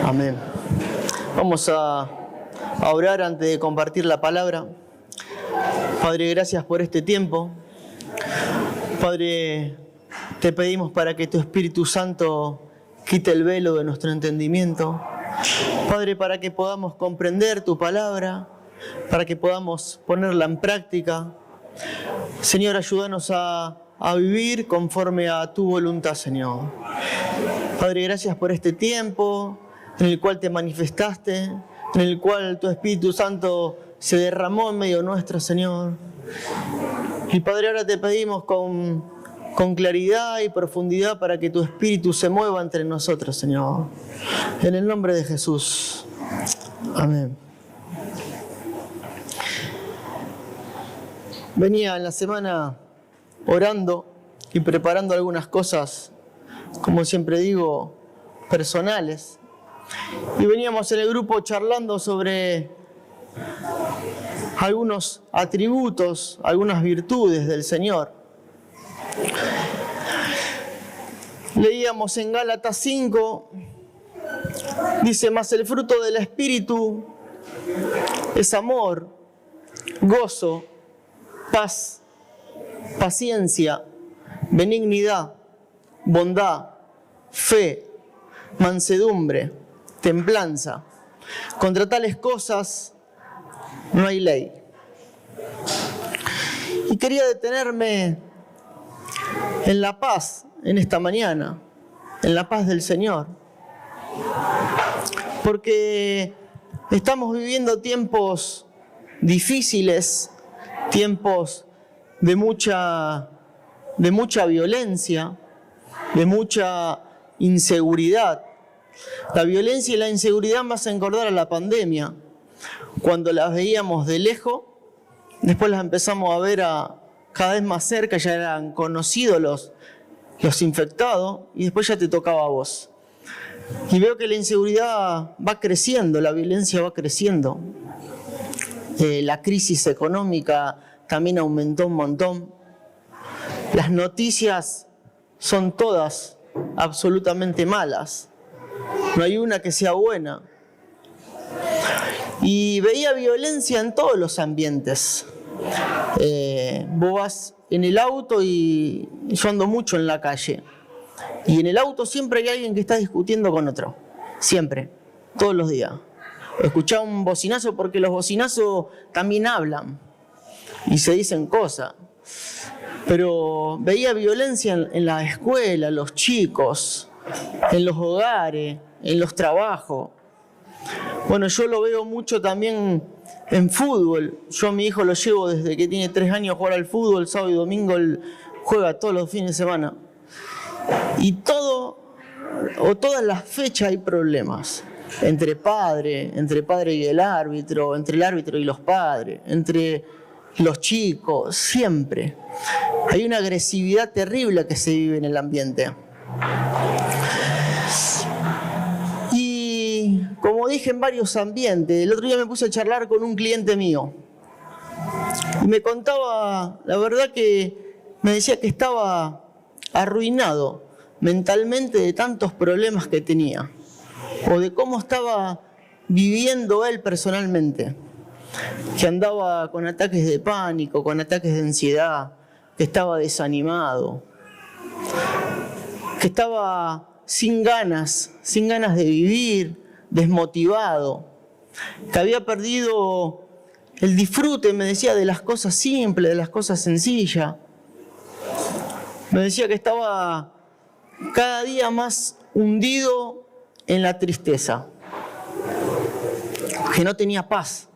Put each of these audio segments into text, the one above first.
Amén. Vamos a orar antes de compartir la palabra. Padre, gracias por este tiempo. Padre, te pedimos para que tu Espíritu Santo quite el velo de nuestro entendimiento. Padre, para que podamos comprender tu palabra, para que podamos ponerla en práctica. Señor, ayúdanos a vivir conforme a tu voluntad, Señor. Padre, gracias por este tiempo en el cual te manifestaste, en el cual tu Espíritu Santo se derramó en medio nuestro, Señor. Y Padre, ahora te pedimos con claridad y profundidad para que tu Espíritu se mueva entre nosotros, Señor. En el nombre de Jesús. Amén. Venía en la semana orando y preparando algunas cosas, como siempre digo, personales. Y veníamos en el grupo charlando sobre algunos atributos, algunas virtudes del Señor. Leíamos en Gálatas 5, dice: mas el fruto del Espíritu es amor, gozo, paz, paciencia, benignidad, bondad, fe, mansedumbre, templanza. Contra tales cosas no hay ley. Y quería detenerme en la paz en esta mañana, en la paz del Señor. Porque estamos viviendo tiempos difíciles, tiempos de mucha violencia, de mucha inseguridad. La violencia y la inseguridad me hacen acordar a la pandemia. Cuando las veíamos de lejos, después las empezamos a ver cada vez más cerca, ya eran conocidos los infectados, y después ya te tocaba a vos. Y veo que la inseguridad va creciendo, la violencia va creciendo. La crisis económica también aumentó un montón. Las noticias son todas absolutamente malas. No hay una que sea buena. Y veía violencia en todos los ambientes. Vos vas en el auto y yo ando mucho en la calle. Y en el auto siempre hay alguien que está discutiendo con otro. Siempre. Todos los días. Escuchá un bocinazo porque los bocinazos también hablan. Y se dicen cosas. Pero veía violencia en la escuela, los chicos, en los hogares, en los trabajos. Bueno, yo lo veo mucho también en fútbol. Yo a mi hijo lo llevo desde que tiene 3 años a jugar al fútbol, sábado y domingo él juega todos los fines de semana. Y todas las fechas hay problemas. Entre padre y el árbitro, entre el árbitro y los padres, entre los chicos, siempre. Hay una agresividad terrible que se vive en el ambiente. Y como dije, en varios ambientes. El otro día me puse a charlar con un cliente mío. Y me contaba, la verdad que me decía que estaba arruinado mentalmente de tantos problemas que tenía. O de cómo estaba viviendo él personalmente. Que andaba con ataques de pánico, con ataques de ansiedad, que estaba desanimado, que estaba sin ganas de vivir, desmotivado, que había perdido el disfrute, me decía, de las cosas simples, de las cosas sencillas. Me decía que estaba cada día más hundido en la tristeza, que no tenía paz.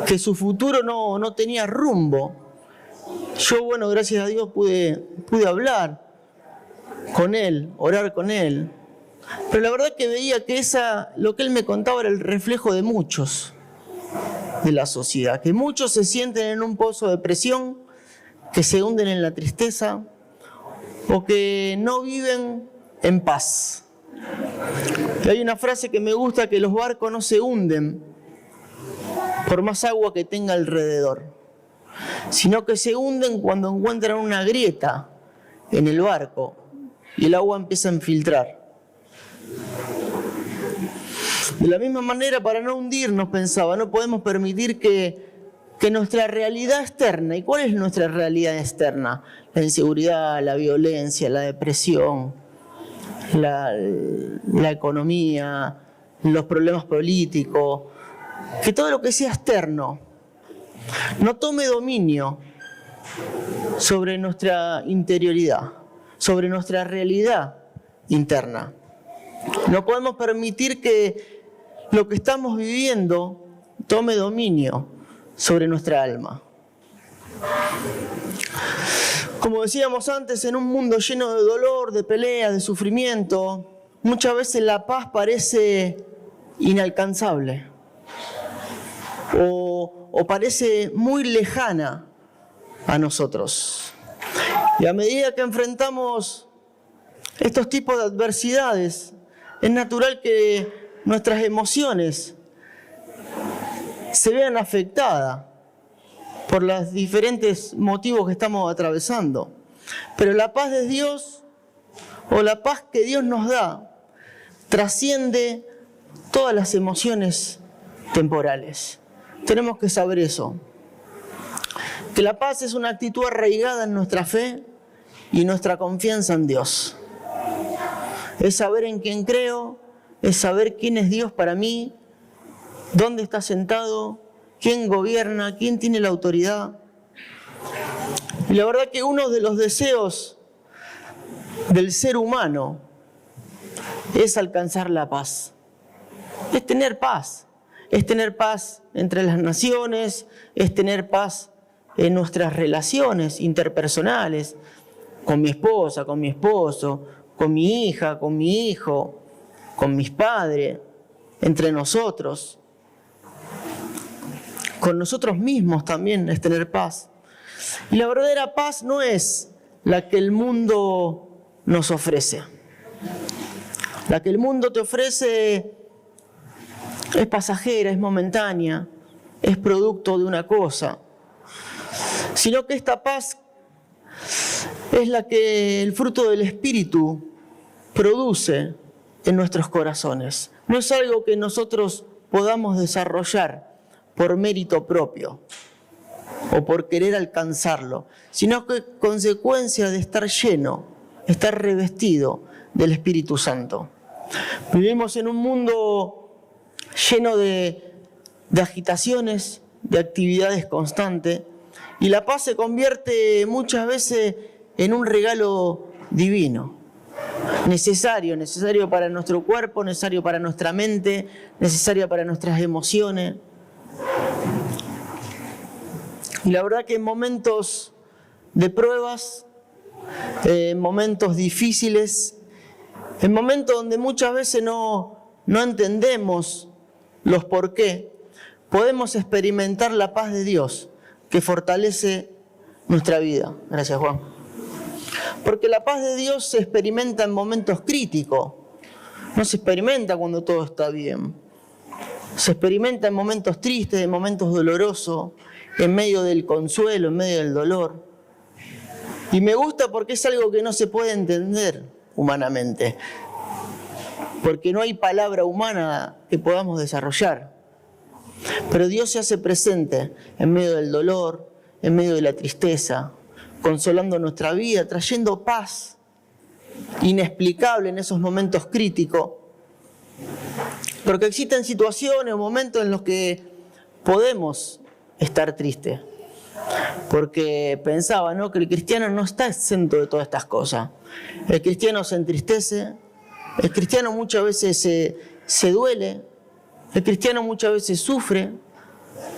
Que su futuro no tenía rumbo. Yo, bueno, gracias a Dios pude hablar con él, orar con él. Pero la verdad que veía que lo que él me contaba era el reflejo de muchos de la sociedad. Que muchos se sienten en un pozo de depresión, que se hunden en la tristeza o que no viven en paz. Y hay una frase que me gusta, que los barcos no se hunden por más agua que tenga alrededor, sino que se hunden cuando encuentran una grieta en el barco y el agua empieza a infiltrar. De la misma manera, para no hundirnos, pensaba, no podemos permitir que nuestra realidad externa, ¿y cuál es nuestra realidad externa? La inseguridad, la violencia, la depresión, la economía, los problemas políticos, que todo lo que sea externo no tome dominio sobre nuestra interioridad, sobre nuestra realidad interna. No podemos permitir que lo que estamos viviendo tome dominio sobre nuestra alma. Como decíamos antes, en un mundo lleno de dolor, de pelea, de sufrimiento, muchas veces la paz parece inalcanzable o parece muy lejana a nosotros. Y a medida que enfrentamos estos tipos de adversidades, es natural que nuestras emociones se vean afectadas por los diferentes motivos que estamos atravesando. Pero la paz de Dios, o la paz que Dios nos da, trasciende todas las emociones temporales. Tenemos que saber eso. Que la paz es una actitud arraigada en nuestra fe y nuestra confianza en Dios. Es saber en quién creo, es saber quién es Dios para mí, dónde está sentado, quién gobierna, quién tiene la autoridad. Y la verdad que uno de los deseos del ser humano es alcanzar la paz. Es tener paz. Es tener paz entre las naciones, es tener paz en nuestras relaciones interpersonales, con mi esposa, con mi esposo, con mi hija, con mi hijo, con mis padres, entre nosotros. Con nosotros mismos también es tener paz. Y la verdadera paz no es la que el mundo nos ofrece. La que el mundo te ofrece es pasajera, es momentánea, es producto de una cosa. Sino que esta paz es la que el fruto del Espíritu produce en nuestros corazones. No es algo que nosotros podamos desarrollar por mérito propio o por querer alcanzarlo, sino que consecuencia de estar lleno, estar revestido del Espíritu Santo. Vivimos en un mundo lleno de agitaciones, de actividades constantes, y la paz se convierte muchas veces en un regalo divino, necesario para nuestro cuerpo, necesario para nuestra mente, necesario para nuestras emociones. Y la verdad que en momentos de pruebas, en momentos difíciles, en momentos donde muchas veces no entendemos los por qué, podemos experimentar la paz de Dios que fortalece nuestra vida. Gracias, Juan. Porque la paz de Dios se experimenta en momentos críticos, no se experimenta cuando todo está bien. Se experimenta en momentos tristes, en momentos dolorosos, en medio del consuelo, en medio del dolor. Y me gusta porque es algo que no se puede entender humanamente, porque no hay palabra humana que podamos desarrollar. Pero Dios se hace presente en medio del dolor, en medio de la tristeza, consolando nuestra vida, trayendo paz inexplicable en esos momentos críticos. Porque existen situaciones o momentos en los que podemos estar tristes. Porque pensaba, ¿no?, que el cristiano no está exento de todas estas cosas. El cristiano se entristece, el cristiano muchas veces se duele, el cristiano muchas veces sufre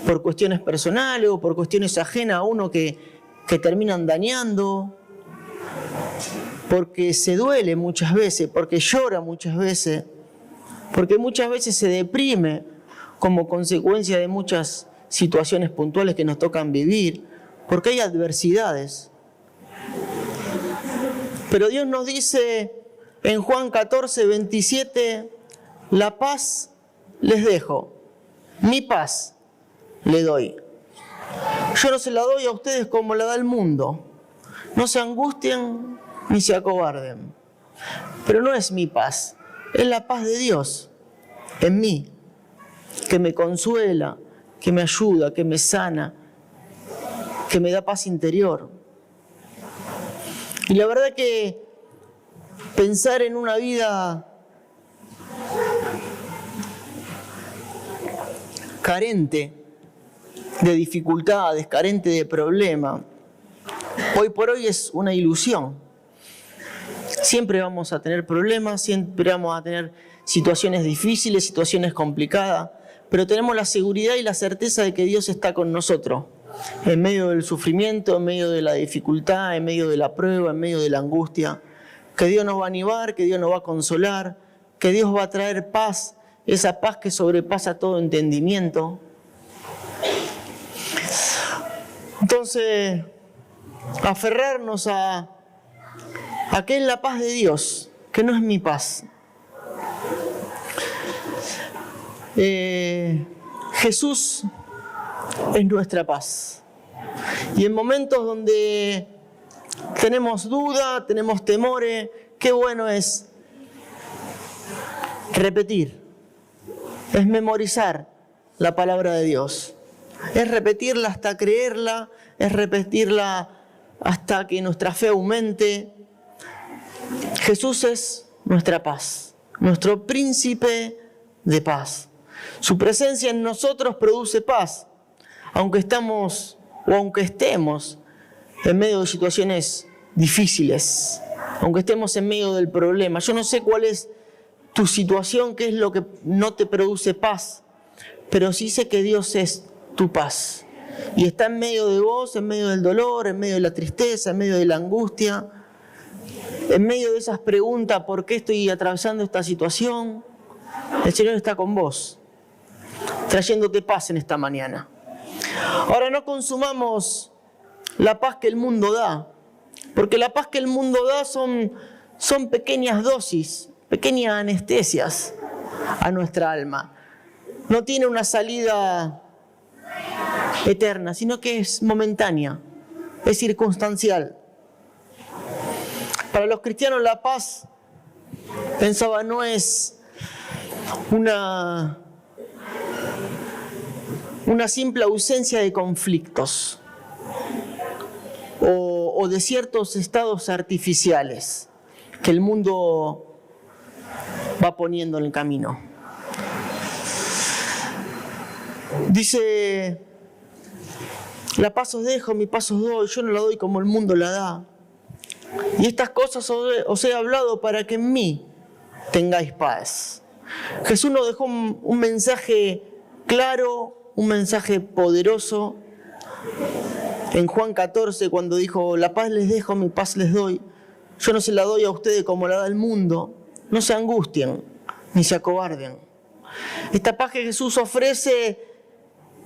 por cuestiones personales o por cuestiones ajenas a uno que terminan dañando, porque se duele muchas veces, porque llora muchas veces, porque muchas veces se deprime como consecuencia de muchas situaciones puntuales que nos tocan vivir, porque hay adversidades. Pero Dios nos dice en Juan 14, 27, la paz les dejo, mi paz le doy. Yo no se la doy a ustedes como la da el mundo. No se angustien ni se acobarden. pero no es mi paz, es la paz de Dios en mí, que me consuela, que me ayuda, que me sana, que me da paz interior. Y la verdad que pensar en una vida carente de dificultades, carente de problemas, hoy por hoy es una ilusión. Siempre vamos a tener problemas, siempre vamos a tener situaciones difíciles, situaciones complicadas, pero tenemos la seguridad y la certeza de que Dios está con nosotros, en medio del sufrimiento, en medio de la dificultad, en medio de la prueba, en medio de la angustia, que Dios nos va a animar, que Dios nos va a consolar, que Dios va a traer paz, esa paz que sobrepasa todo entendimiento. Entonces, aferrarnos a que es la paz de Dios, que no es mi paz. Jesús es nuestra paz. Y en momentos donde tenemos duda, tenemos temores, qué bueno es repetir, es memorizar la palabra de Dios. Es repetirla hasta creerla, es repetirla hasta que nuestra fe aumente. Jesús es nuestra paz, nuestro príncipe de paz. Su presencia en nosotros produce paz, aunque estemos en medio de situaciones difíciles, aunque estemos en medio del problema. Yo no sé cuál es tu situación, qué es lo que no te produce paz, pero sí sé que Dios es tu paz. Y está en medio de vos, en medio del dolor, en medio de la tristeza, en medio de la angustia, en medio de esas preguntas, ¿por qué estoy atravesando esta situación? El Señor está con vos, trayéndote paz en esta mañana. Ahora, no consumamos la paz que el mundo da, porque la paz que el mundo da son pequeñas dosis, pequeñas anestesias a nuestra alma. No tiene una salida eterna, sino que es momentánea, es circunstancial. Para los cristianos la paz, pensaba, no es una simple ausencia de conflictos o de ciertos estados artificiales que el mundo va poniendo en el camino. Dice, la paz os dejo, mi paz os doy, yo no la doy como el mundo la da. Y estas cosas os he hablado para que en mí tengáis paz. Jesús nos dejó un mensaje claro, un mensaje poderoso. En Juan 14, cuando dijo, la paz les dejo, mi paz les doy. Yo no se la doy a ustedes como la da el mundo. No se angustien, ni se acobarden. Esta paz que Jesús ofrece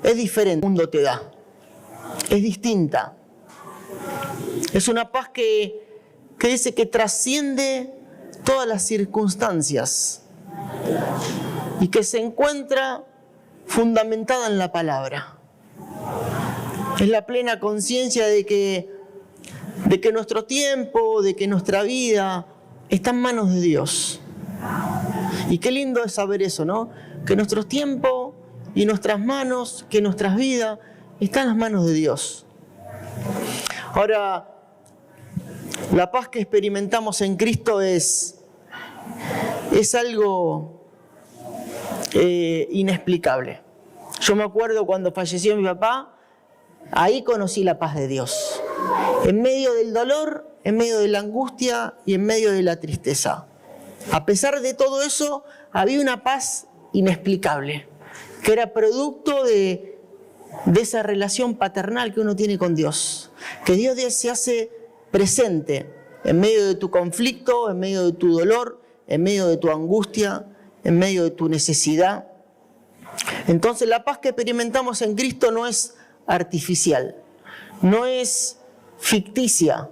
es diferente, el mundo te da. Es distinta. Es una paz que dice que trasciende todas las circunstancias y que se encuentra fundamentada en la palabra. Es la plena conciencia de que nuestro tiempo, de que nuestra vida está en manos de Dios. Y qué lindo es saber eso, ¿no? Que nuestro tiempo y nuestras manos, que nuestras vidas están en las manos de Dios. Ahora, la paz que experimentamos en Cristo es algo inexplicable. Yo me acuerdo cuando falleció mi papá, ahí conocí la paz de Dios. En medio del dolor, en medio de la angustia y en medio de la tristeza. A pesar de todo eso, había una paz inexplicable, que era producto de esa relación paternal que uno tiene con Dios. Que Dios se hace presente en medio de tu conflicto, en medio de tu dolor, en medio de tu angustia, en medio de tu necesidad. Entonces la paz que experimentamos en Cristo no es artificial, no es ficticia,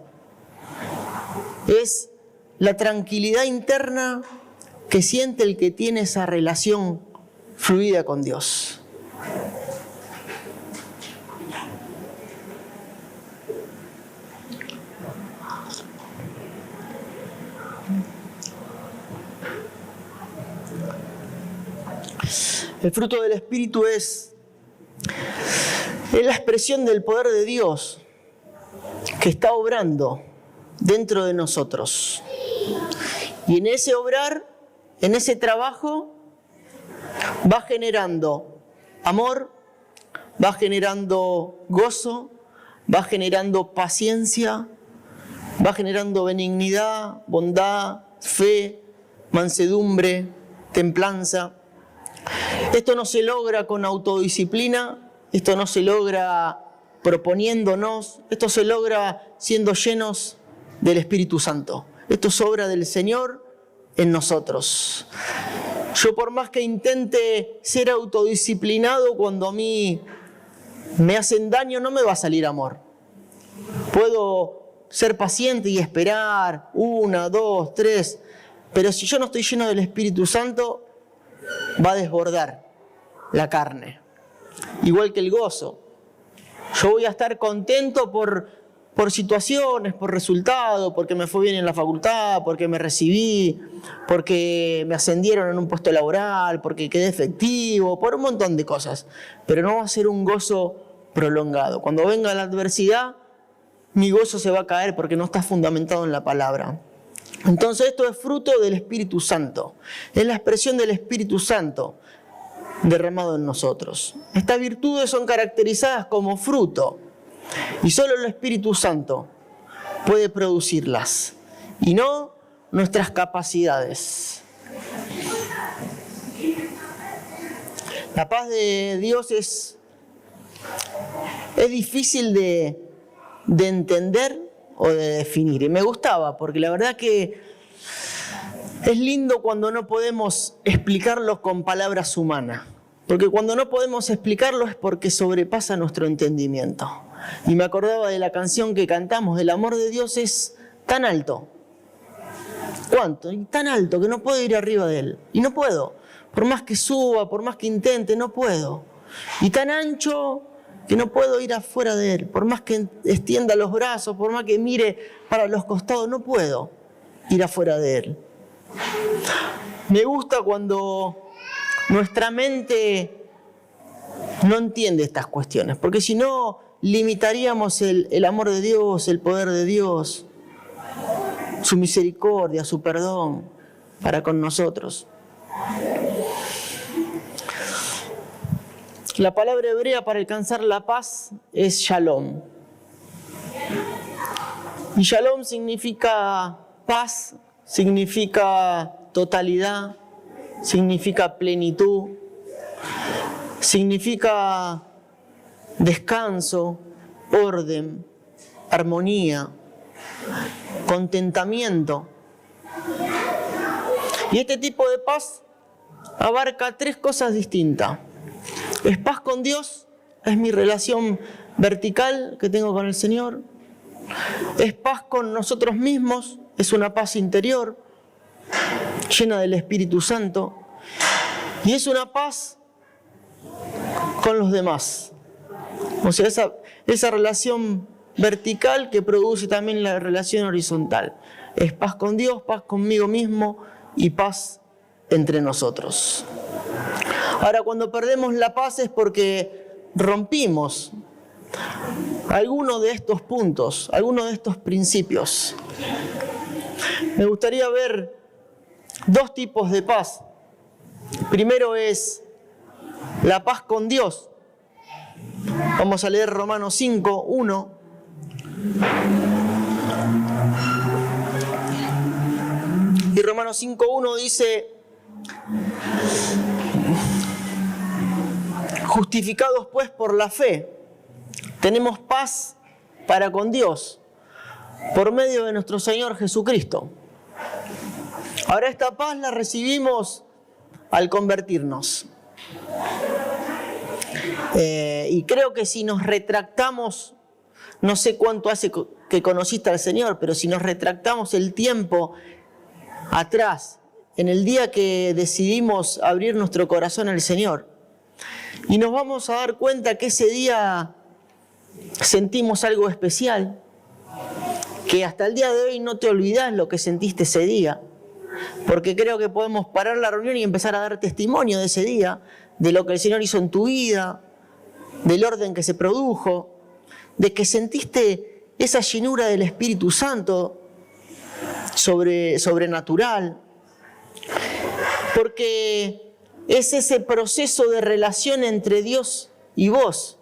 es la tranquilidad interna que siente el que tiene esa relación fluida con Dios. El fruto del Espíritu es la expresión del poder de Dios que está obrando dentro de nosotros. Y en ese obrar, en ese trabajo, va generando amor, va generando gozo, va generando paciencia, va generando benignidad, bondad, fe, mansedumbre, templanza. Esto no se logra con autodisciplina, esto no se logra proponiéndonos, esto se logra siendo llenos del Espíritu Santo. Esto es obra del Señor en nosotros. Yo, por más que intente ser autodisciplinado, cuando a mí me hacen daño, no me va a salir amor. Puedo ser paciente y esperar 1, 2, 3, pero si yo no estoy lleno del Espíritu Santo, va a desbordar la carne. Igual que el gozo. Yo voy a estar contento por situaciones, por resultados, porque me fue bien en la facultad, porque me recibí, porque me ascendieron en un puesto laboral, porque quedé efectivo, por un montón de cosas. Pero no va a ser un gozo prolongado. Cuando venga la adversidad, mi gozo se va a caer porque no está fundamentado en la palabra. Entonces esto es fruto del Espíritu Santo. Es la expresión del Espíritu Santo derramado en nosotros. Estas virtudes son caracterizadas como fruto. Y solo el Espíritu Santo puede producirlas, y no nuestras capacidades. La paz de Dios es difícil de entender o de definir. Y me gustaba, porque la verdad que es lindo cuando no podemos explicarlo con palabras humanas. Porque cuando no podemos explicarlo es porque sobrepasa nuestro entendimiento. Y me acordaba de la canción que cantamos, el amor de Dios es tan alto. ¿Cuánto? Y tan alto que no puedo ir arriba de él. Y no puedo. Por más que suba, por más que intente, no puedo. Y tan ancho que no puedo ir afuera de él. Por más que extienda los brazos, por más que mire para los costados, no puedo ir afuera de él. Me gusta cuando nuestra mente no entiende estas cuestiones, porque si no, limitaríamos el amor de Dios, el poder de Dios, su misericordia, su perdón para con nosotros. La palabra hebrea para alcanzar la paz es shalom. Y shalom significa paz, significa totalidad, significa plenitud, significa descanso, orden, armonía, contentamiento. Y este tipo de paz abarca 3 cosas distintas. Es paz con Dios, es mi relación vertical que tengo con el Señor. Es paz con nosotros mismos, es una paz interior, llena del Espíritu Santo. Y es una paz con los demás. O sea, esa relación vertical que produce también la relación horizontal. Es paz con Dios, paz conmigo mismo y paz entre nosotros. Ahora, cuando perdemos la paz es porque rompimos alguno de estos puntos, alguno de estos principios. Me gustaría ver 2 tipos de paz. Primero es la paz con Dios. Vamos a leer Romanos 5, 1. Y Romanos 5, 1 dice: justificados pues por la fe, tenemos paz para con Dios por medio de nuestro Señor Jesucristo. Ahora esta paz la recibimos al convertirnos. Y creo que si nos retractamos, no sé cuánto hace que conociste al Señor, pero si nos retractamos el tiempo atrás, en el día que decidimos abrir nuestro corazón al Señor, y nos vamos a dar cuenta que ese día sentimos algo especial, que hasta el día de hoy no te olvidás lo que sentiste ese día, porque creo que podemos parar la reunión y empezar a dar testimonio de ese día, de lo que el Señor hizo en tu vida, del orden que se produjo, de que sentiste esa llenura del Espíritu Santo sobrenatural, porque es ese proceso de relación entre Dios y vos.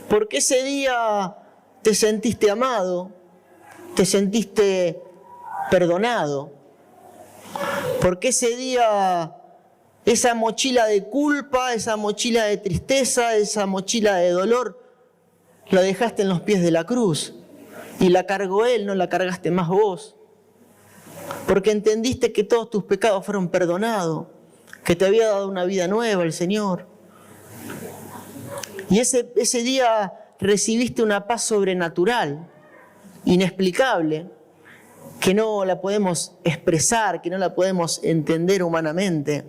Porque ese día te sentiste amado, te sentiste perdonado, porque ese día esa mochila de culpa, esa mochila de tristeza, esa mochila de dolor, la dejaste en los pies de la cruz y la cargó Él, no la cargaste más vos. Porque entendiste que todos tus pecados fueron perdonados, que te había dado una vida nueva el Señor. Y ese día recibiste una paz sobrenatural, inexplicable, que no la podemos expresar, que no la podemos entender humanamente.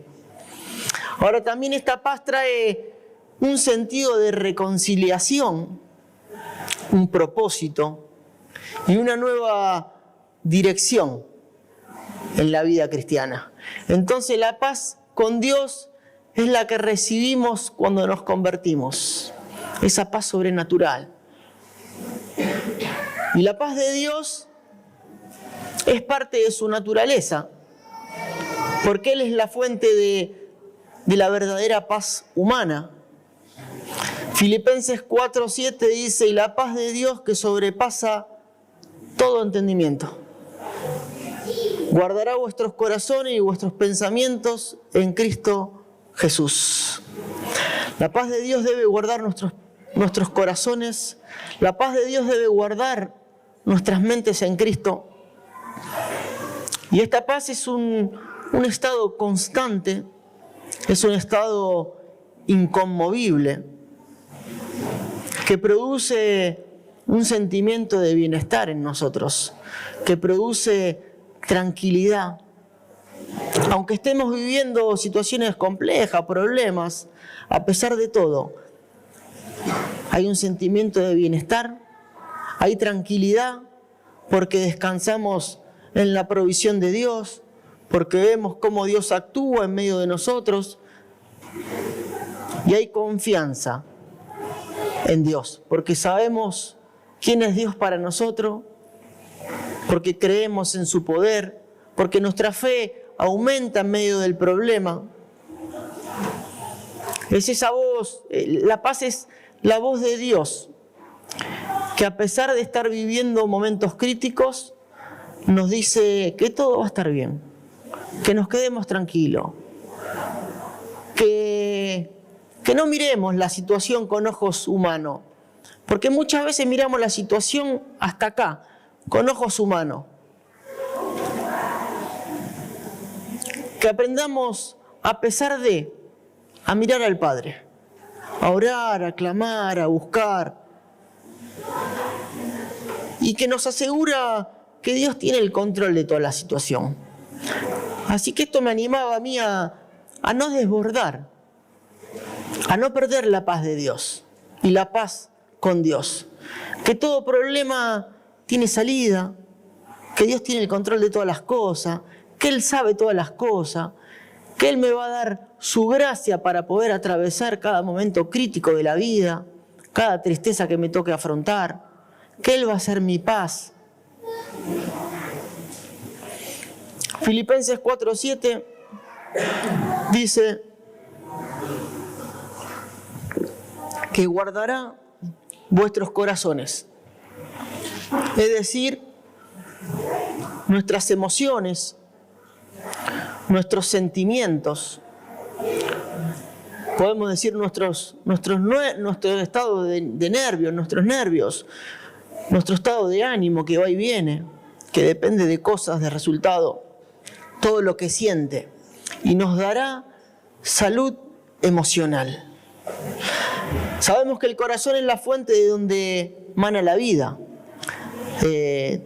Ahora también esta paz trae un sentido de reconciliación, un propósito y una nueva dirección en la vida cristiana. Entonces la paz con Dios es la que recibimos cuando nos convertimos, esa paz sobrenatural. Y la paz de Dios es parte de su naturaleza, porque Él es la fuente de la verdadera paz humana. Filipenses 4:7 dice, y la paz de Dios que sobrepasa todo entendimiento, guardará vuestros corazones y vuestros pensamientos en Cristo Jesús. La paz de Dios debe guardar nuestros corazones, la paz de Dios debe guardar nuestras mentes en Cristo. Y esta paz es un estado constante, es un estado inconmovible, que produce un sentimiento de bienestar en nosotros, que produce tranquilidad. Aunque estemos viviendo situaciones complejas, problemas, a pesar de todo, hay un sentimiento de bienestar, hay tranquilidad, porque descansamos en la provisión de Dios, porque vemos cómo Dios actúa en medio de nosotros, y hay confianza en Dios, porque sabemos quién es Dios para nosotros, porque creemos en su poder, porque nuestra fe aumenta en medio del problema. Es esa voz, la paz es la voz de Dios, que a pesar de estar viviendo momentos críticos, nos dice que todo va a estar bien, que nos quedemos tranquilos, que no miremos la situación con ojos humanos, porque muchas veces miramos la situación hasta acá, con ojos humanos. Que aprendamos, a pesar de, a mirar al Padre, a orar, a clamar, a buscar, y que nos asegura que Dios tiene el control de toda la situación. Así que esto me animaba a mí a no desbordar, a no perder la paz de Dios y la paz con Dios. Que todo problema tiene salida, que Dios tiene el control de todas las cosas, que Él sabe todas las cosas, que Él me va a dar su gracia para poder atravesar cada momento crítico de la vida, cada tristeza que me toque afrontar, que Él va a ser mi paz. Filipenses 4:7 dice que guardará vuestros corazones, es decir, nuestras emociones, nuestros sentimientos, podemos decir nuestro estado de nervios, nuestros nervios, nuestro estado de ánimo que va y viene, que depende de cosas, de resultado, todo lo que siente, y nos dará salud emocional. Sabemos que el corazón es la fuente de donde mana la vida.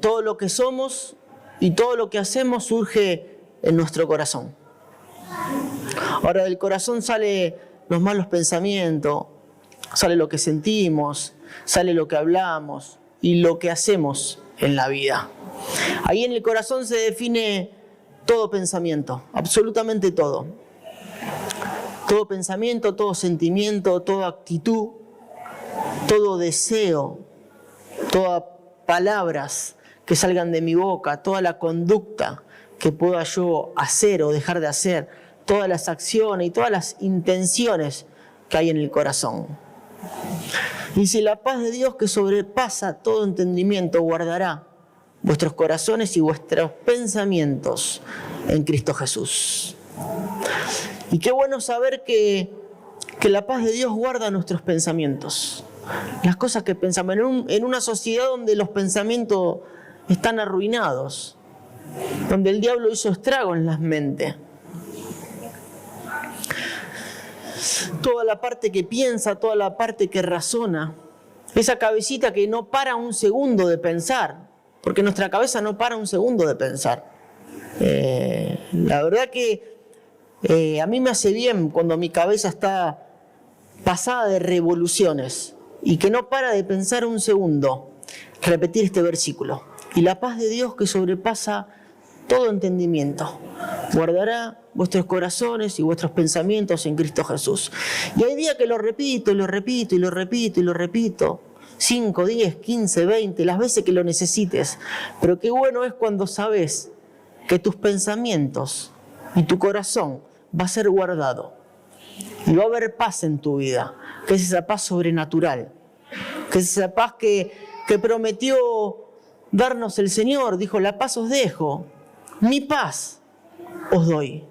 Todo lo que somos y todo lo que hacemos surge en nuestro corazón. Ahora, del corazón salen los malos pensamientos, sale lo que sentimos, sale lo que hablamos y lo que hacemos en la vida. Ahí en el corazón se define todo pensamiento, absolutamente todo. Todo pensamiento, todo sentimiento, toda actitud, todo deseo, todas palabras que salgan de mi boca, toda la conducta que pueda yo hacer o dejar de hacer, todas las acciones y todas las intenciones que hay en el corazón. Dice, la paz de Dios que sobrepasa todo entendimiento guardará vuestros corazones y vuestros pensamientos en Cristo Jesús. Y qué bueno saber que la paz de Dios guarda nuestros pensamientos. Las cosas que pensamos en una sociedad donde los pensamientos están arruinados, donde el diablo hizo estrago en las mentes. Toda la parte que piensa, toda la parte que razona, esa cabecita que no para un segundo de pensar, porque nuestra cabeza no para un segundo de pensar. La verdad que a mí me hace bien cuando mi cabeza está pasada de revoluciones y que no para de pensar un segundo, repetir este versículo. Y la paz de Dios que sobrepasa todo entendimiento guardará vuestros corazones y vuestros pensamientos en Cristo Jesús. Y hay días que lo repito, y lo repito, y lo repito, y lo repito. 5, 10, 15, 20, las veces que lo necesites. Pero qué bueno es cuando sabes que tus pensamientos y tu corazón va a ser guardado. Y va a haber paz en tu vida, que es esa paz sobrenatural, que es esa paz que prometió darnos el Señor. Dijo, la paz os dejo, mi paz os doy.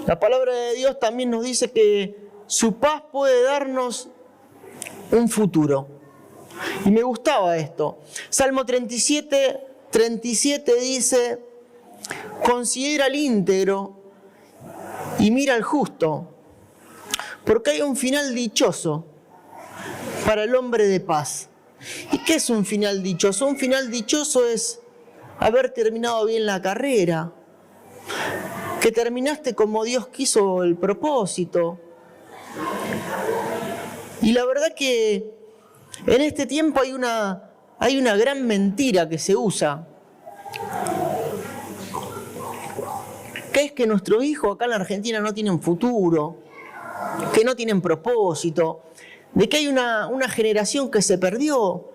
La palabra de Dios también nos dice que su paz puede darnos un futuro. Y me gustaba esto. Salmo 37 dice, considera al íntegro y mira al justo, porque hay un final dichoso para el hombre de paz. ¿Y qué es un final dichoso? Un final dichoso es haber terminado bien la carrera, que terminaste como Dios quiso el propósito. Y la verdad que en este tiempo hay una gran mentira que se usa, que es que nuestros hijos acá en la Argentina no tienen futuro, que no tienen propósito, de que hay una generación que se perdió,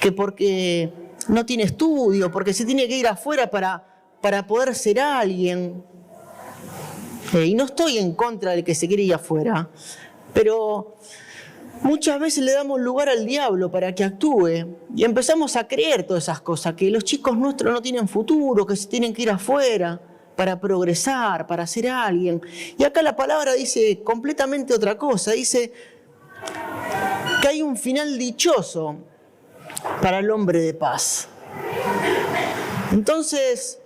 que porque no tiene estudio, porque se tiene que ir afuera para poder ser alguien. Y no estoy en contra del que se quiere ir afuera, pero muchas veces le damos lugar al diablo para que actúe y empezamos a creer todas esas cosas, que los chicos nuestros no tienen futuro, que se tienen que ir afuera para progresar, para ser alguien. Y acá la palabra dice completamente otra cosa, dice que hay un final dichoso para el hombre de paz. Entonces,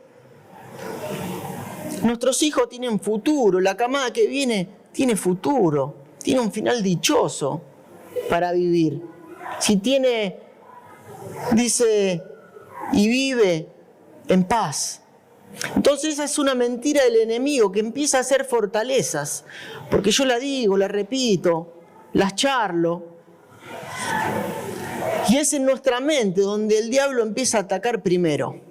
nuestros hijos tienen futuro, la camada que viene tiene futuro, tiene un final dichoso para vivir. Si tiene, dice, y vive en paz. Entonces esa es una mentira del enemigo que empieza a hacer fortalezas, porque yo la digo, la repito, las charlo, y es en nuestra mente donde el diablo empieza a atacar primero,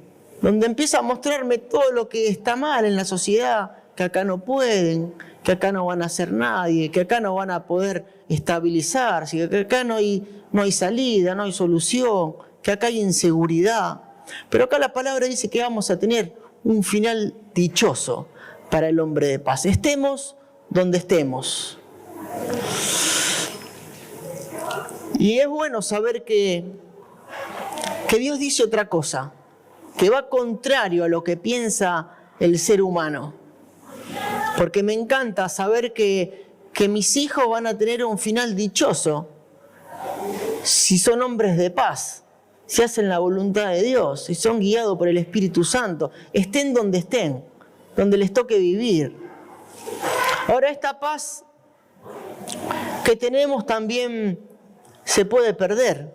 donde empieza a mostrarme todo lo que está mal en la sociedad, que acá no pueden, que acá no van a hacer nadie, que acá no van a poder estabilizarse, que acá no hay salida, no hay solución, que acá hay inseguridad. Pero acá la palabra dice que vamos a tener un final dichoso para el hombre de paz. Estemos donde estemos. Y es bueno saber que Dios dice otra cosa, que va contrario a lo que piensa el ser humano. Porque me encanta saber que mis hijos van a tener un final dichoso si son hombres de paz, si hacen la voluntad de Dios, si son guiados por el Espíritu Santo, estén, donde les toque vivir. Ahora, esta paz que tenemos también se puede perder.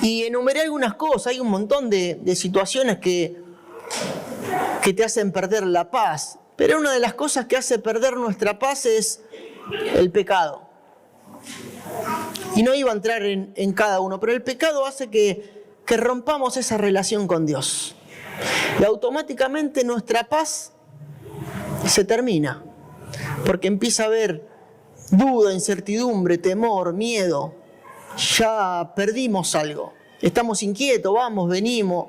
Y enumeré algunas cosas, hay un montón de situaciones que te hacen perder la paz. Pero una de las cosas que hace perder nuestra paz es el pecado. Y no iba a entrar en cada uno, pero el pecado hace que rompamos esa relación con Dios. Y automáticamente nuestra paz se termina, porque empieza a haber duda, incertidumbre, temor, miedo. Ya perdimos algo. Estamos inquietos, vamos, venimos.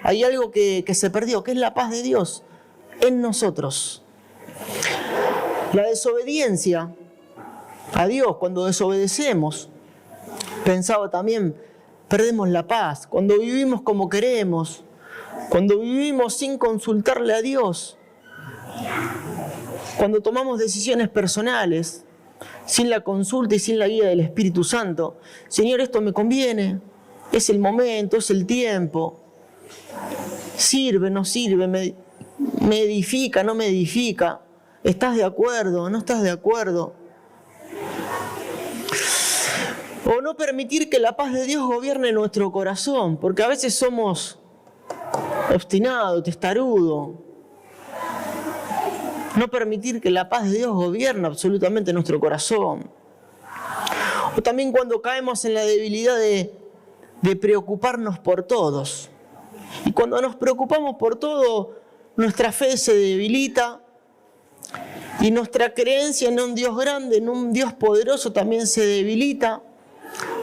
Hay algo que se perdió, que es la paz de Dios en nosotros. La desobediencia a Dios, cuando desobedecemos, pensaba también, perdemos la paz. Cuando vivimos como queremos, cuando vivimos sin consultarle a Dios, cuando tomamos decisiones personales, sin la consulta y sin la guía del Espíritu Santo. Señor, esto me conviene, es el momento, es el tiempo. Sirve, no sirve, me edifica, no me edifica. ¿Estás de acuerdo? ¿No estás de acuerdo? O no permitir que la paz de Dios gobierne nuestro corazón, porque a veces somos obstinados, testarudos. No permitir que la paz de Dios gobierne absolutamente nuestro corazón. O también cuando caemos en la debilidad de preocuparnos por todos. Y cuando nos preocupamos por todo, nuestra fe se debilita y nuestra creencia en un Dios grande, en un Dios poderoso también se debilita,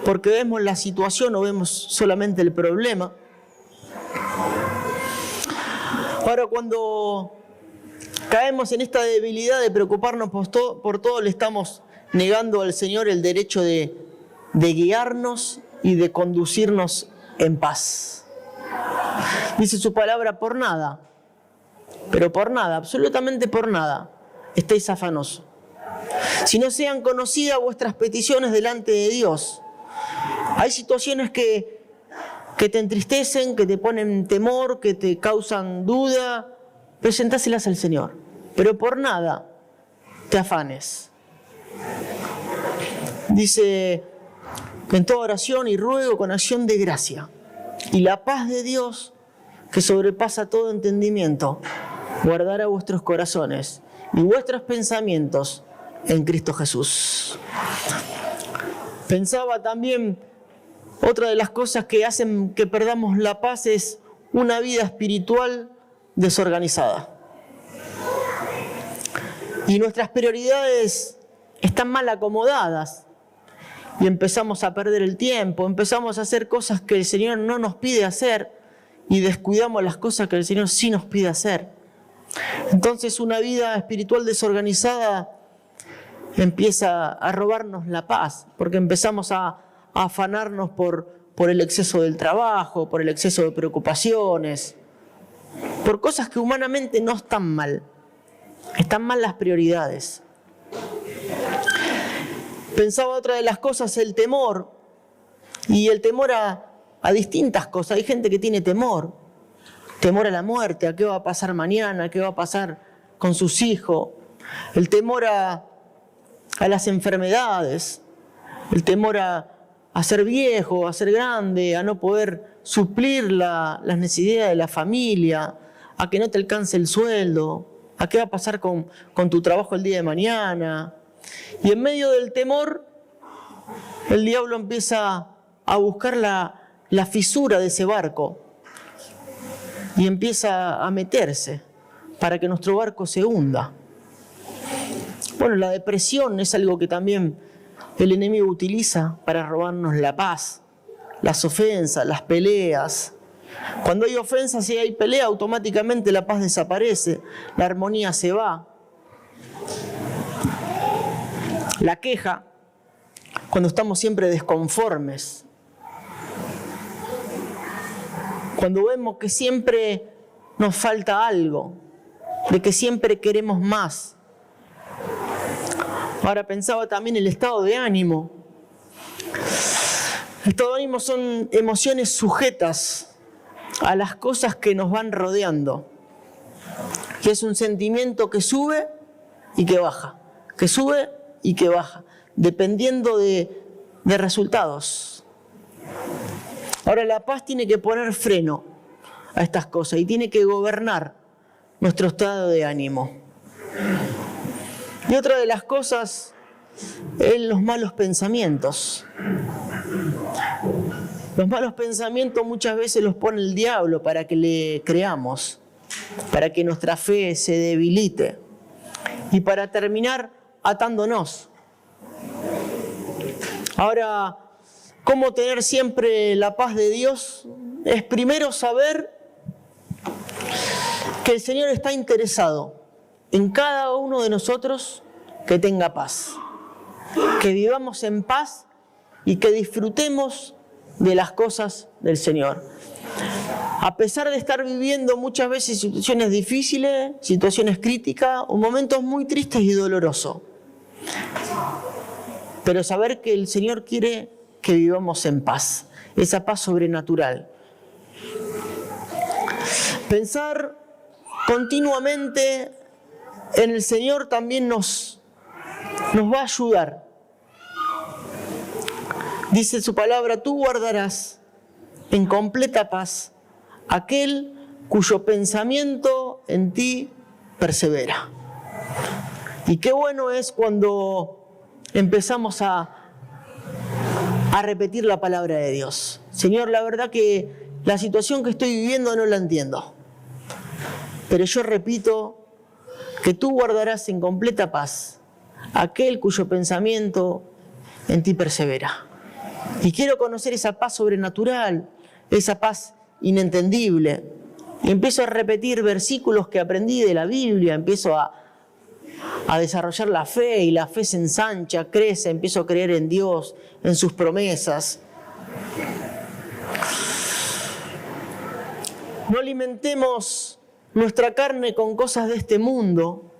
porque vemos la situación o vemos solamente el problema. Ahora, cuando caemos en esta debilidad de preocuparnos por todo, le estamos negando al Señor el derecho de guiarnos y de conducirnos en paz. Dice su palabra, por nada, pero por nada, absolutamente por nada, estéis afanosos. Si no sean conocidas vuestras peticiones delante de Dios. Hay situaciones que te entristecen, que te ponen temor, que te causan duda. Presentáselas al Señor, pero por nada te afanes. Dice, en toda oración y ruego con acción de gracia. Y la paz de Dios, que sobrepasa todo entendimiento, guardará vuestros corazones y vuestros pensamientos en Cristo Jesús. Pensaba también, otra de las cosas que hacen que perdamos la paz es una vida espiritual desorganizada. Y nuestras prioridades están mal acomodadas y empezamos a perder el tiempo, empezamos a hacer cosas que el Señor no nos pide hacer y descuidamos las cosas que el Señor sí nos pide hacer. Entonces una vida espiritual desorganizada empieza a robarnos la paz, porque empezamos a afanarnos por el exceso del trabajo, por el exceso de preocupaciones, por cosas que humanamente no están mal. Están mal las prioridades. Pensaba otra de las cosas, el temor. Y el temor a distintas cosas. Hay gente que tiene temor. Temor a la muerte, a qué va a pasar mañana, a qué va a pasar con sus hijos. El temor a las enfermedades. El temor a ser viejo, a ser grande, a no poder suplir las necesidades de la familia, a que no te alcance el sueldo, a qué va a pasar con tu trabajo el día de mañana. Y en medio del temor, el diablo empieza a buscar la fisura de ese barco y empieza a meterse para que nuestro barco se hunda. Bueno, la depresión es algo que también el enemigo utiliza para robarnos la paz, las ofensas, las peleas. Cuando hay ofensas y hay pelea, automáticamente la paz desaparece, la armonía se va. La queja, cuando estamos siempre desconformes. Cuando vemos que siempre nos falta algo, de que siempre queremos más. Ahora pensaba también el estado de ánimo. El estado de ánimo son emociones sujetas a las cosas que nos van rodeando. Que es un sentimiento que sube y que baja. Que sube y que baja, dependiendo de resultados. Ahora la paz tiene que poner freno a estas cosas y tiene que gobernar nuestro estado de ánimo. Y otra de las cosas en los malos pensamientos. Los malos pensamientos muchas veces los pone el diablo para que le creamos, para que nuestra fe se debilite y para terminar atándonos. Ahora, ¿cómo tener siempre la paz de Dios? Es primero saber que el Señor está interesado en cada uno de nosotros que tenga paz, que vivamos en paz y que disfrutemos de las cosas del Señor. A pesar de estar viviendo muchas veces situaciones difíciles, situaciones críticas o momentos muy tristes y dolorosos. Pero saber que el Señor quiere que vivamos en paz, esa paz sobrenatural. Pensar continuamente en el Señor también nos va a ayudar. Dice su palabra, tú guardarás en completa paz aquel cuyo pensamiento en ti persevera. Y qué bueno es cuando empezamos a repetir la palabra de Dios. Señor, la verdad que la situación que estoy viviendo no la entiendo. Pero yo repito que tú guardarás en completa paz aquel cuyo pensamiento en ti persevera. Y quiero conocer esa paz sobrenatural, esa paz inentendible. Y empiezo a repetir versículos que aprendí de la Biblia, empiezo a desarrollar la fe y la fe se ensancha, crece, empiezo a creer en Dios, en sus promesas. No alimentemos nuestra carne con cosas de este mundo,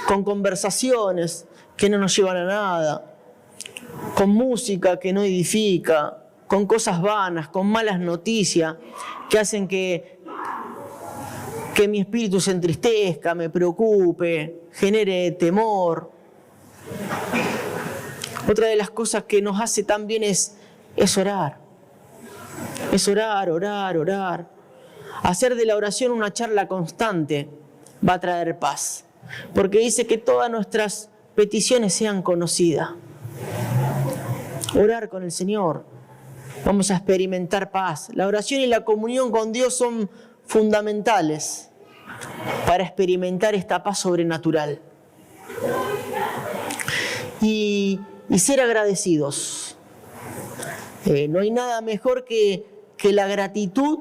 con conversaciones que no nos llevan a nada, con música que no edifica, con cosas vanas, con malas noticias que hacen que mi espíritu se entristezca, me preocupe, genere temor. Otra de las cosas que nos hace tan bien es orar. Es orar. Hacer de la oración una charla constante va a traer paz. Porque dice que todas nuestras peticiones sean conocidas. Orar con el Señor. Vamos a experimentar paz. La oración y la comunión con Dios son fundamentales para experimentar esta paz sobrenatural. Y ser agradecidos. No hay nada mejor que la gratitud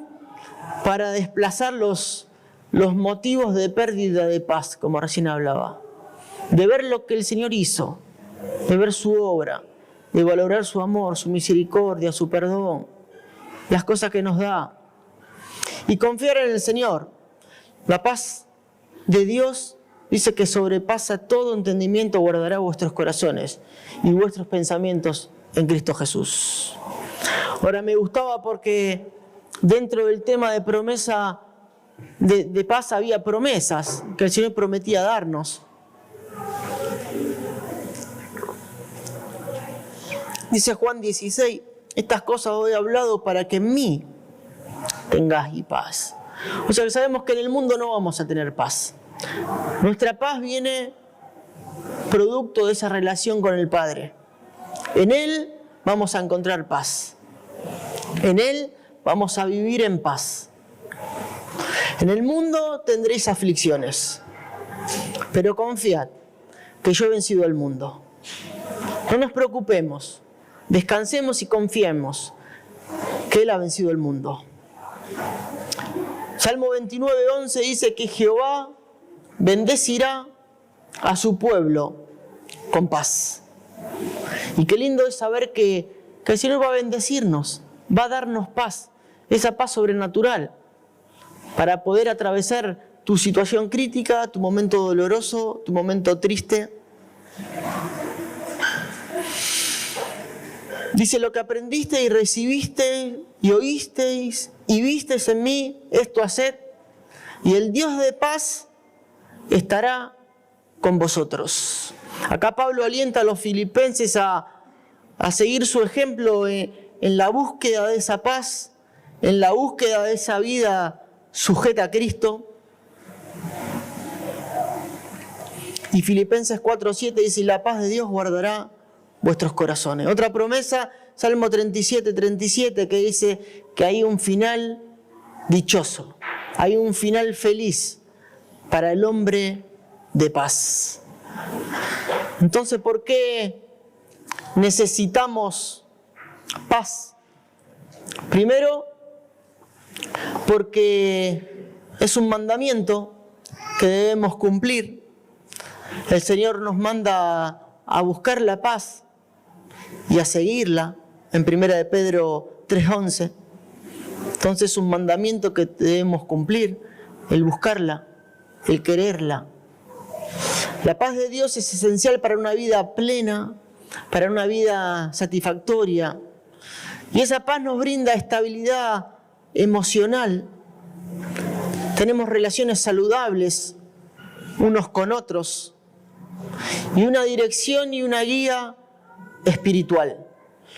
para desplazar los motivos de pérdida de paz, como recién hablaba. De ver lo que el Señor hizo, de ver su obra, de valorar su amor, su misericordia, su perdón, las cosas que nos da. Y confiar en el Señor. La paz de Dios dice que sobrepasa todo entendimiento, guardará vuestros corazones y vuestros pensamientos en Cristo Jesús. Ahora me gustaba porque dentro del tema de promesa de paz había promesas que el Señor prometía darnos. Dice Juan 16, estas cosas os he hablado para que en mí tengáis paz. O sea que sabemos que en el mundo no vamos a tener paz. Nuestra paz viene producto de esa relación con el Padre. En Él vamos a encontrar paz. En Él vamos a vivir en paz. En el mundo tendréis aflicciones, pero confiad que yo he vencido al mundo. No nos preocupemos, descansemos y confiemos que Él ha vencido el mundo. Salmo 29:11 dice que Jehová bendecirá a su pueblo con paz. Y qué lindo es saber que el Señor va a bendecirnos, va a darnos paz, esa paz sobrenatural, para poder atravesar tu situación crítica, tu momento doloroso, tu momento triste. Dice, lo que aprendiste y recibiste y oísteis y visteis en mí, esto haced, y el Dios de paz estará con vosotros. Acá Pablo alienta a los filipenses a seguir su ejemplo en la búsqueda de esa paz, en la búsqueda de esa vida sujeta a Cristo. Y Filipenses 4:7 dice, la paz de Dios guardará vuestros corazones. Otra promesa, Salmo 37:37, que dice que hay un final dichoso, hay un final feliz para el hombre de paz. Entonces, ¿por qué necesitamos paz? Primero, porque es un mandamiento que debemos cumplir. El Señor nos manda a buscar la paz y a seguirla en 1 de Pedro 3:11. Entonces es un mandamiento que debemos cumplir, el buscarla, el quererla. La paz de Dios es esencial para una vida plena, para una vida satisfactoria. Y esa paz nos brinda estabilidad emocional. Tenemos relaciones saludables unos con otros y una dirección y una guía espiritual.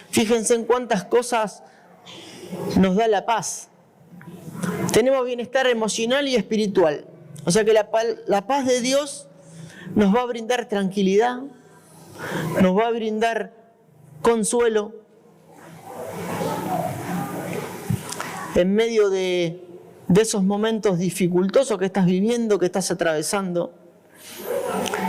Fíjense en cuántas cosas nos da la paz. Tenemos bienestar emocional y espiritual. O sea que la paz de Dios nos va a brindar tranquilidad, nos va a brindar consuelo en medio de esos momentos dificultosos que estás viviendo, que estás atravesando.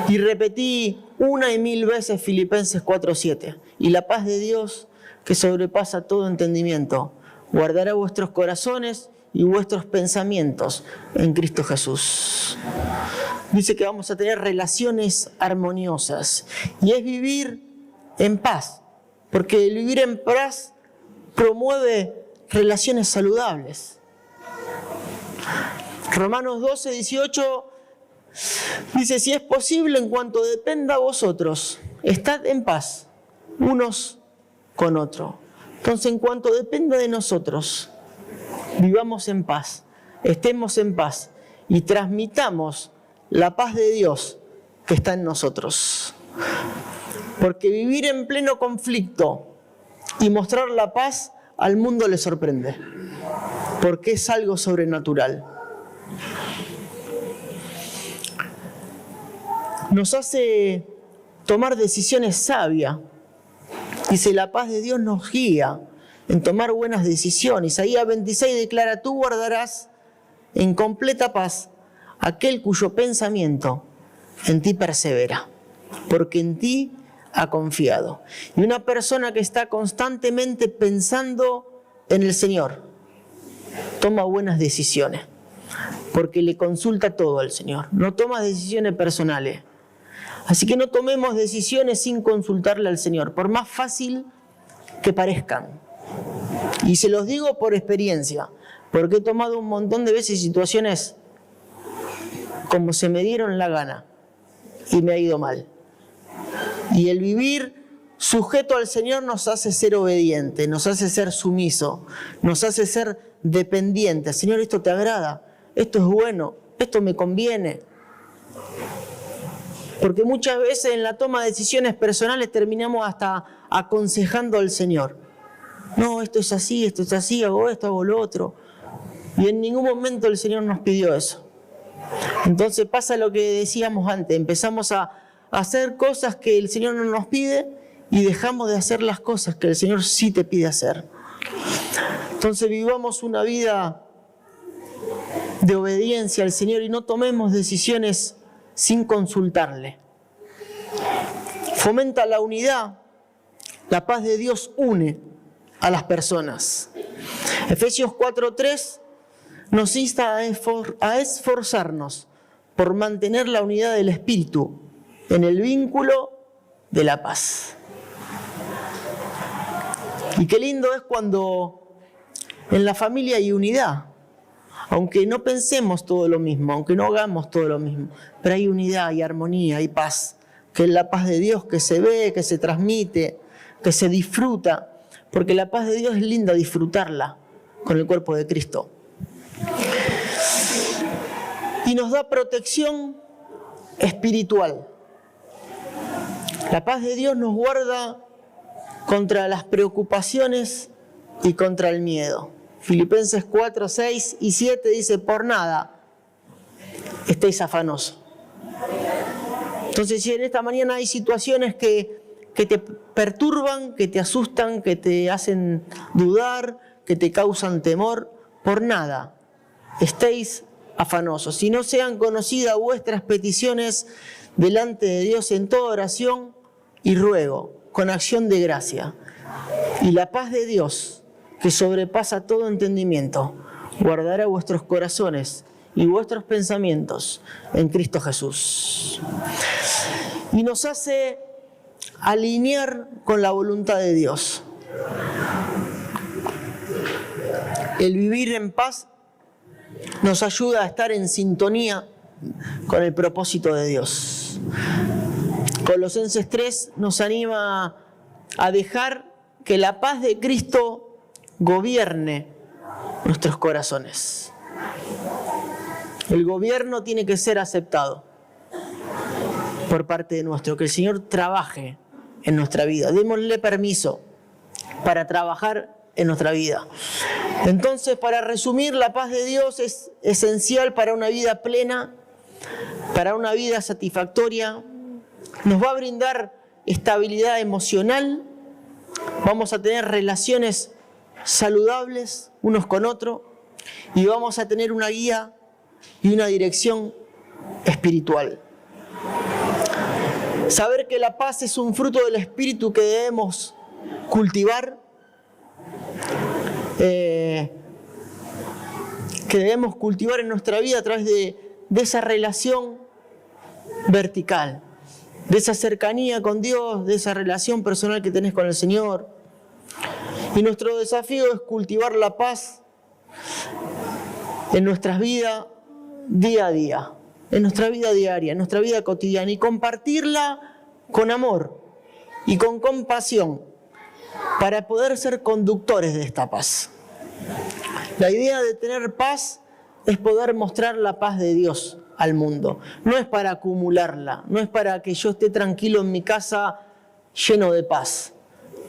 Y repetí 1 y 1000 veces Filipenses 4:7. Y la paz de Dios, que sobrepasa todo entendimiento, guardará vuestros corazones y vuestros pensamientos en Cristo Jesús. Dice que vamos a tener relaciones armoniosas. Y es vivir en paz, porque el vivir en paz promueve relaciones saludables. Romanos 12:18 dice, si es posible, en cuanto dependa a vosotros, estad en paz unos con otros. Entonces, en cuanto dependa de nosotros, vivamos en paz, estemos en paz y transmitamos la paz de Dios que está en nosotros. Porque vivir en pleno conflicto y mostrar la paz al mundo le sorprende, porque es algo sobrenatural. Nos hace tomar decisiones sabias. Dice, la paz de Dios nos guía en tomar buenas decisiones. Isaías 26 declara, tú guardarás en completa paz aquel cuyo pensamiento en ti persevera, porque en ti ha confiado. Y una persona que está constantemente pensando en el Señor, toma buenas decisiones, porque le consulta todo al Señor. No toma decisiones personales. Así que no tomemos decisiones sin consultarle al Señor, por más fácil que parezcan. Y se los digo por experiencia, porque he tomado un montón de veces situaciones como se me dieron la gana y me ha ido mal. Y el vivir sujeto al Señor nos hace ser obediente, nos hace ser sumiso, nos hace ser dependiente. Señor, esto te agrada, esto es bueno, esto me conviene. Porque muchas veces en la toma de decisiones personales terminamos hasta aconsejando al Señor. No, esto es así, hago esto, hago lo otro. Y en ningún momento el Señor nos pidió eso. Entonces pasa lo que decíamos antes, empezamos a hacer cosas que el Señor no nos pide y dejamos de hacer las cosas que el Señor sí te pide hacer. Entonces vivamos una vida de obediencia al Señor y no tomemos decisiones sin consultarle. Fomenta la unidad. La paz de Dios une a las personas. Efesios 4:3 nos insta a esforzarnos por mantener la unidad del Espíritu en el vínculo de la paz. Y qué lindo es cuando en la familia hay unidad. Aunque no pensemos todo lo mismo, aunque no hagamos todo lo mismo, pero hay unidad, hay armonía, hay paz, que es la paz de Dios que se ve, que se transmite, que se disfruta, porque la paz de Dios es linda disfrutarla con el cuerpo de Cristo. Y nos da protección espiritual. La paz de Dios nos guarda contra las preocupaciones y contra el miedo. Filipenses 4, 6 y 7 dice, por nada estéis afanosos. Entonces, si en esta mañana hay situaciones que te perturban, que te asustan, que te hacen dudar, que te causan temor, por nada estéis afanosos. Si no sean conocidas vuestras peticiones delante de Dios en toda oración y ruego, con acción de gracia. Y la paz de Dios, que sobrepasa todo entendimiento, guardará vuestros corazones y vuestros pensamientos en Cristo Jesús. Y nos hace alinear con la voluntad de Dios. El vivir en paz nos ayuda a estar en sintonía con el propósito de Dios. Colosenses 3 nos anima a dejar que la paz de Cristo gobierne nuestros corazones. El gobierno tiene que ser aceptado por parte de nuestro, que el Señor trabaje en nuestra vida. Démosle permiso para trabajar en nuestra vida. Entonces, para resumir, la paz de Dios es esencial para una vida plena, para una vida satisfactoria. Nos va a brindar estabilidad emocional. Vamos a tener relaciones saludables unos con otros y vamos a tener una guía y una dirección espiritual. Saber que la paz es un fruto del Espíritu que debemos cultivar, en nuestra vida a través de esa relación vertical, de esa cercanía con Dios, de esa relación personal que tenés con el Señor. Y nuestro desafío es cultivar la paz en nuestras vidas día a día, en nuestra vida diaria, en nuestra vida cotidiana, y compartirla con amor y con compasión para poder ser conductores de esta paz. La idea de tener paz es poder mostrar la paz de Dios al mundo. No es para acumularla, no es para que yo esté tranquilo en mi casa lleno de paz.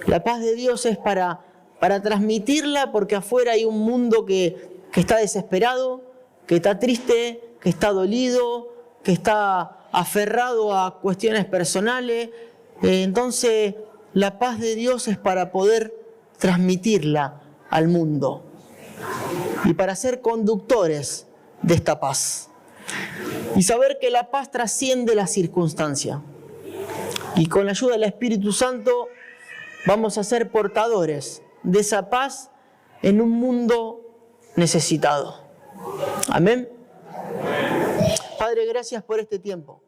La paz de Dios es para transmitirla, porque afuera hay un mundo que está desesperado, que está triste, que está dolido, que está aferrado a cuestiones personales. Entonces, la paz de Dios es para poder transmitirla al mundo y para ser conductores de esta paz. Y saber que la paz trasciende la circunstancia. Y con la ayuda del Espíritu Santo vamos a ser portadores de esa paz en un mundo necesitado. Amén. Padre, gracias por este tiempo.